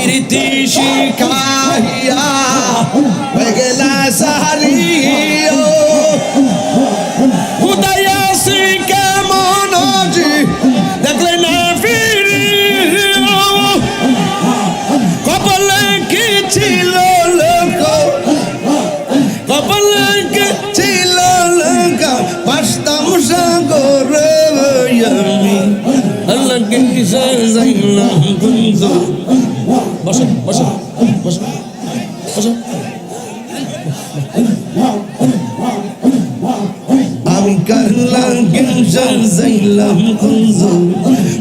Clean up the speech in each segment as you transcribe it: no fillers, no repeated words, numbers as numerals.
প্রীতি শিখাইয়া হয়ে গেলা সাহারিও কোথায় আছি কেমন আছি দেখলে না ফিরিও কপালে কি ছিল লোক কপালে কি ছিল লোক পাশতাম সাগরে আমি আল্লাহকে সাজাইলাম কুঞ্জ বসো বসো বসো বসো আমি কাল্লাকে সাজাইলাম কুঞ্জ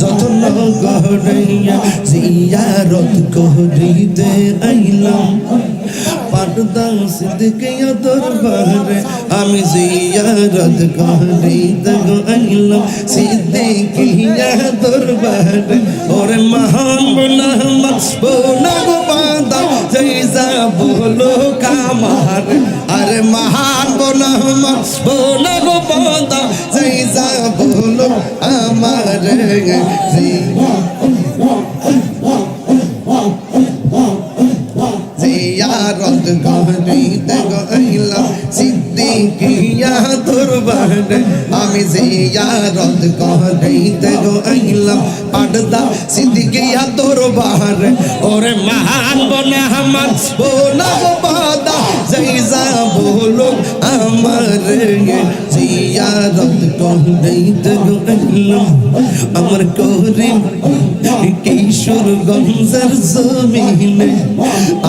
যতন করাইয়া জিয়ারত করিতে আইলাম পাটদা সিদ্দিকিয়া দরবারে আমি জিয়ারত করিতে আইলাম সিদ্দিকিয়া দরবারে ওরে মহান বনামত বোনাগো বান্দা জৈসা বলো কামার আরে মহান বনামত বোনাগো বান্দা জৈসা বলো আমার জিয়ারত করিতে আইলাম সিদ্দিকিয়া দরবারে আমি জিয়ারত করিতে আইলাম পাটদা সিদ্দিকিয়া দরবারে ওরে মহান বনামত বোনাগো বান্দা জৈসা বলো আমার জিয়ারত করিতে আইলাম আমার করিম কিশোরগঞ্জের জমিনে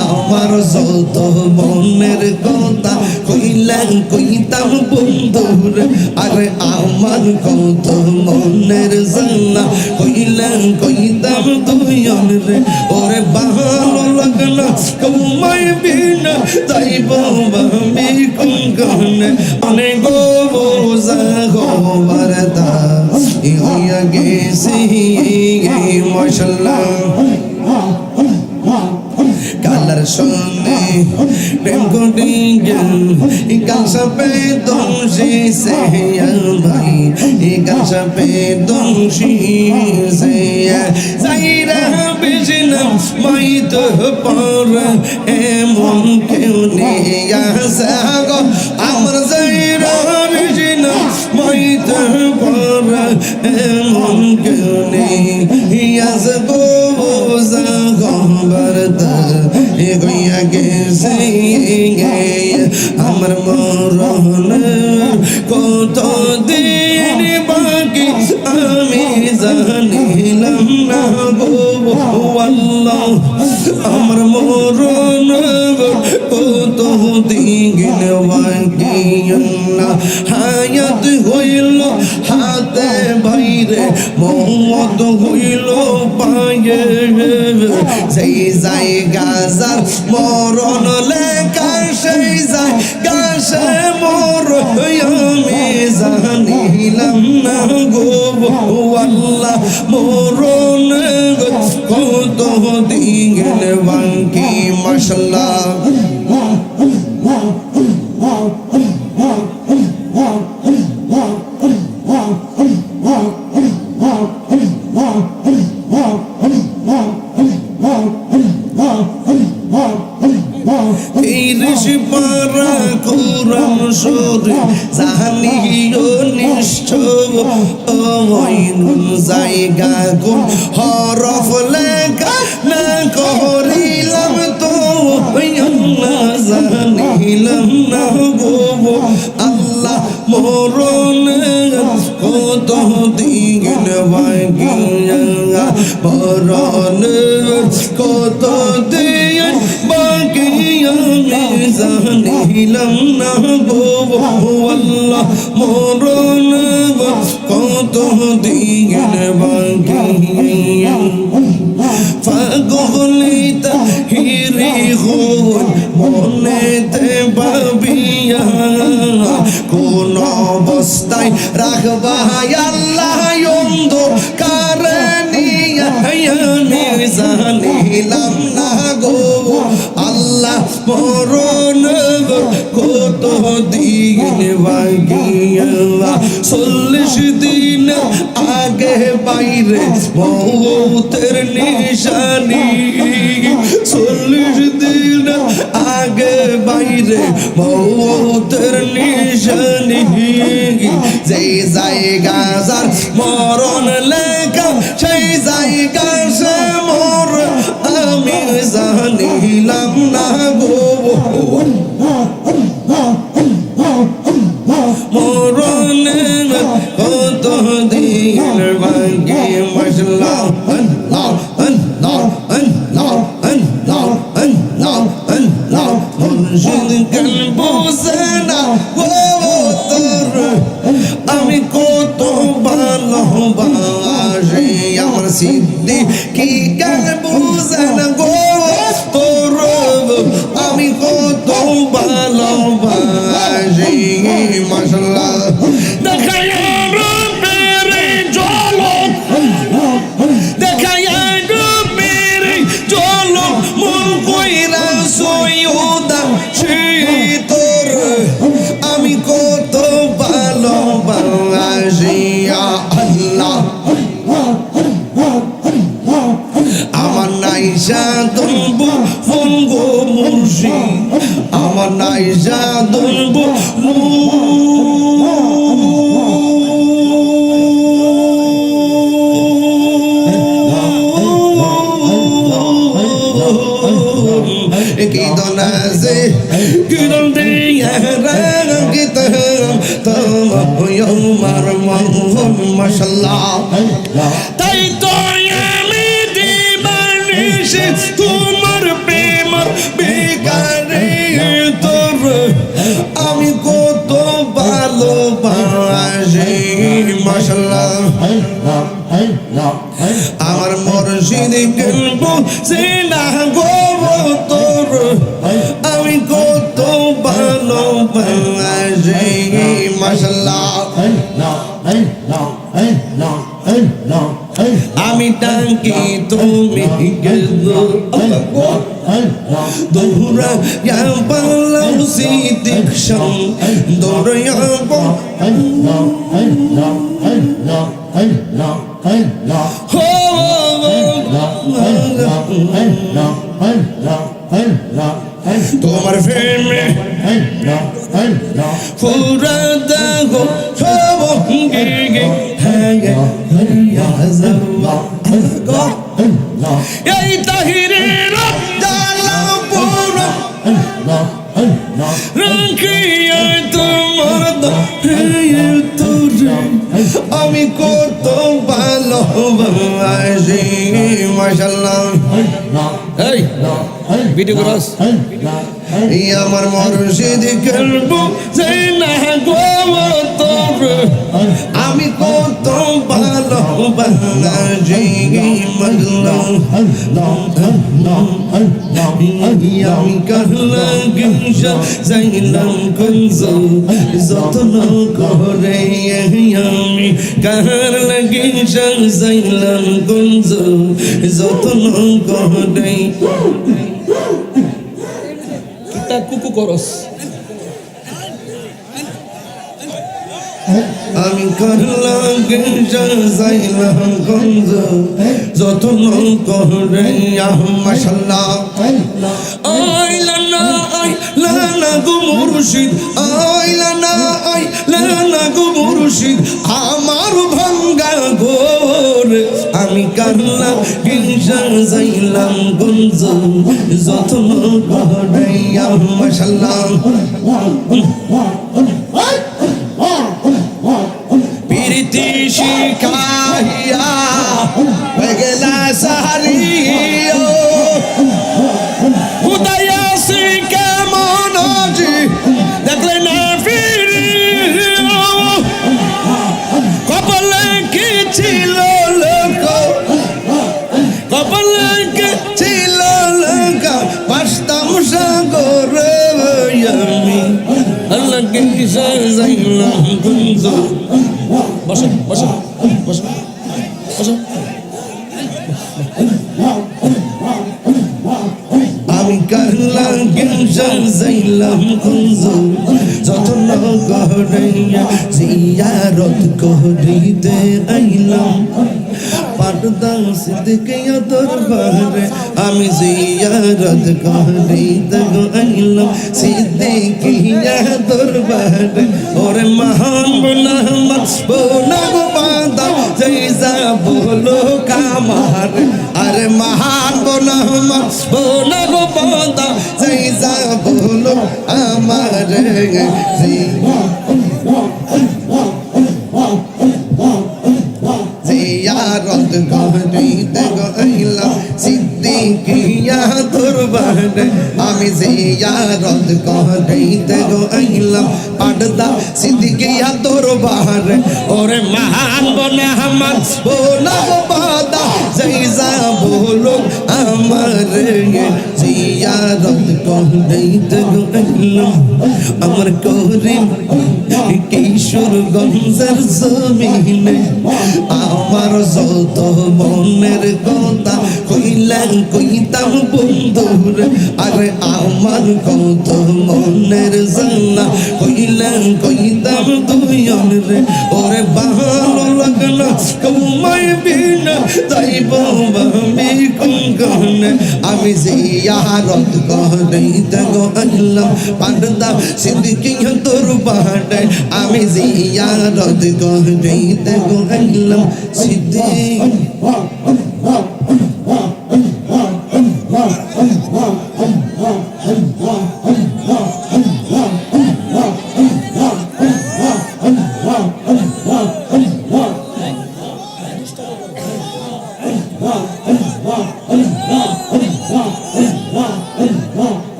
আমার যত মনের কথা কইতাম বন্ধুরে আরে আমার কত মনের জানা কইতাম দুইজন রে ওরে ভালো লাগলো কমাই বিনা যাইব আমি কোনখানে অনেক বোঝা গোবরদা হইয়া গেছি মাশাআল্লাহ কালার সঙ্গে প্রেম করি গাছা পে দোষী সে ভাই গাছা পে দোষী সে যাইরা বিজনম মাই তো পর এমন কেউ নেই আসা গো আমার যাইরা বিজনম মাই তো পর এমন কেউ নেই আসা গো বোঝা গোবরদা গইয়া গেছে আমার মরণ কত দিন বাকি আমি জানিলাম না গো আল্লাহ আমার মরণ কত দিন বাকি না হায়াত হইল হাতে বাইরে মত হইল পায়ে সেই জায়গা যার মরণ লেখা সেই জায়গা সে মর আমি জানিলাম না গো আল্লাহ মরণ কত দিন বাকি মাশাআল্লাহ পারা কোরআন শরীফ জানিও নিষ্ঠব ওইনুন জায়গা কোন হরফ লেখা না করিলাম তো না জানিলাম না গো আল্লাহ মরণ কত দিন বাকি মরণ কত দিন বাকি আমি জানিলাম না গো আল্লাহ মরণ কত দিন বাকি পাগলিতা হিরি হন মনেতে ভাবিয়া কোন অবস্থায় রাখবা আল্লাহ অন্ধকারে নিয়া আমি জানিলাম না গো আল্লাহ মরণ কত দিন বাকি 40 দিন আগে বাইরে মৌতের নিশানি রে মৌতের নিশানি যেই জায়গা যার মরণ লেখা সেই জায়গা সে মোর আমি জানিলাম না গো মরণে কত দিন বাকি মশলা আল্লাহ আল্লাহ আল্লাহ আল্লাহ আল্লাহ আল্লাহ মুর্শিদ কাল বুঝে না ও তোর আমি কত ভালোবাসি আমার সিদ্ধি কি কাল বুঝে না গো তোর আমি কত ভালোবাসি মাশাআল্লাহ দেখায় রূপের ঝলক দেখায় রূপের ঝলক মন কইরা সৈয়দা সেই তোর আমি কত ভালোবাসি আল্লাহ আমার নাইসা দলবো ফঙ্গো মুর্শিদ আমার নাইসা দলবো কি দনাজে কি দন দিয়া রাগিত তোমার মন মাশাআল্লাহ তাই তো আমি দিবানিশ তোমার প্রেম বিকারে তোর আমি কত ভালোবাসি মাশাআল্লাহ আমার মুর্শিদ কলব সিনা গো তোর আমি কত ভালোবাসি মাশাআল্লাহ আমি ডাকি তুমি গেলো দৌড়া পালাম সিদ্দিকশন দৌড়া তোমার প্রেমে পুরা দাগো সবঙ্গে এই তাহিরের রাখিয়া তোমার আমি কত ভালোবাসি মাশাআল্লাহ এই ভিডিও করস আমার মুর্শিদ কলব জানা গো তোর আমি কত ভালোবাসি আমি কাহলা গিসা যাইলাম কুঞ্জ যতন করে আমি কাহলা গিসা যাইলাম কুঞ্জ যতন করে কিতা কুকু করস আমি করলাম যাইলাম গঞ্জ যতন করে মাশাআল্লাহ আইলা না গো মুর্শিদ আইলা না গো মুর্শিদ আমার ভাঙ্গা গোর আমি করলাম যাইলাম গঞ্জ যতন করে মাশাআল্লাহ প্রীতি শিখাইয়া গেলা সাহারিও খুদায়া সে কেমন দেখলে না ফিরিও কপালে কি ছিল লোক কপালে কি ছিল লোক বাসতাম সাগরে আমি আল্লাহ কে যাইলাম গুঞ্জ বসো বসো বসো বসো আমি কারলাম গিঞ্জা যাইলাম গুঞ্জ যত্ন করে জিয়ারত করিতে আইলাম পাটদা সিদ্দিকিয়া দরবারে আমি জিয়ারত করিতে আইলাম সিদ্দিকিয়া দরবারে ওরে মহান বলহমত বোনা গো বান্দা জৈসা বলো কামার আরে মহান বলহমত বোনা গো বান্দা জৈসা বলো আমার জিয়ারত করিতে আইলাম সিদ্দিকিয়া দরবারে আমি জিয়ারত করিতে আইলাম পাটদা সিদ্দিকিয়া দরবারে ওরে মহান বনে আমার বোনা গো বান্দা জৈসা বলো আমার জিয়ারত করিতে আইলাম আমার করিম কিশোরগঞ্জের জমিনে আমার যত মনের কথা কইতাম বন্ধুর আরে আমার কত মনের জানা কইতাম দুইজন রে ওরে ভালো লাগলো কমাই বিনা যাইব আমি কোন আমি জিয়ারত করিতে আইলাম পাটদা সিদ্দিকিয়া দরবারে আমি জিয়ারত করিতে আইলাম সিদ্দিক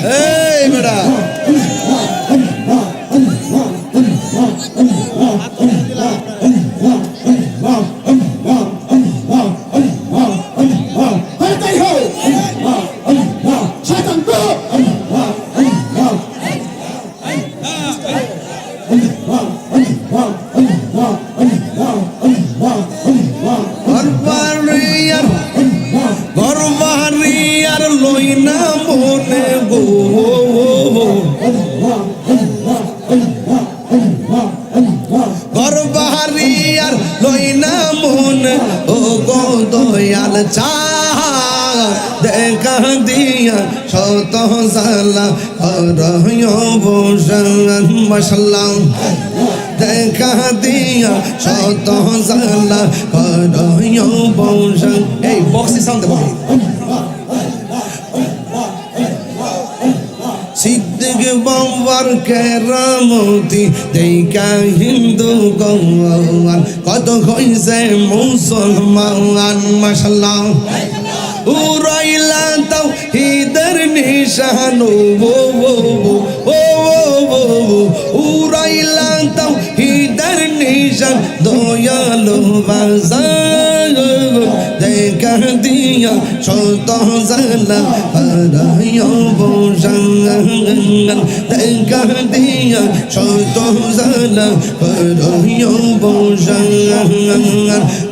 এই বেটা গরবারিয়ার লই না মনে গো গরবারিয়ার লই না মনে ও গো দয়াল চা দেখা দিয়া শত সালা বসান মশাল্লাহ দেখা দিয়া শত সালা বসান এই বক্সি সাউন্ড দেবো সিদ্দিক বাবার কেরামতি দেখা হিন্দু গৌয়ান কত হইছে মুসলমান মাশাল্লাহ উড়াইলা তাও হিদের নিশান উড়াইলা তাও হিদের নিশান দয়ালু বাজার দেখা দিয়া শত জালা বসান দেখা দিয়া শত জালা বসান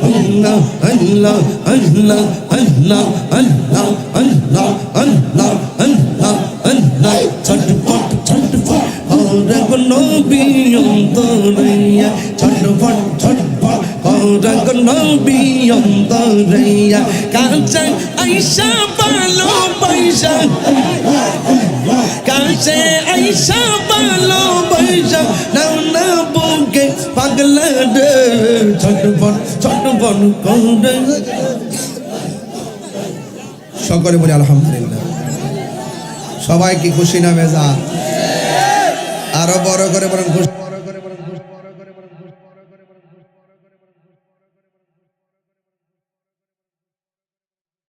আল্লাহ আল্লাহ আল্লাহ আল্লাহ আল্লাহ আল্লাহ আল্লাহ আল্লাহ আল্লাহ ছটফট ছটফট ওরে গো নবী অন্তরাইয়া ছটফট ছটফট ওরে গো নবী অন্তরাইয়া কাছে আইসা ভালো পয়সা কাছে আইসা ভালো পয়সা নাও না বুকে পাগলা রে ছটফট ছটফট করে সকলে বলি আলহামদুলিল্লাহ সবাই কি খুশি না মেজা আরো বড় করে বলেন খুশি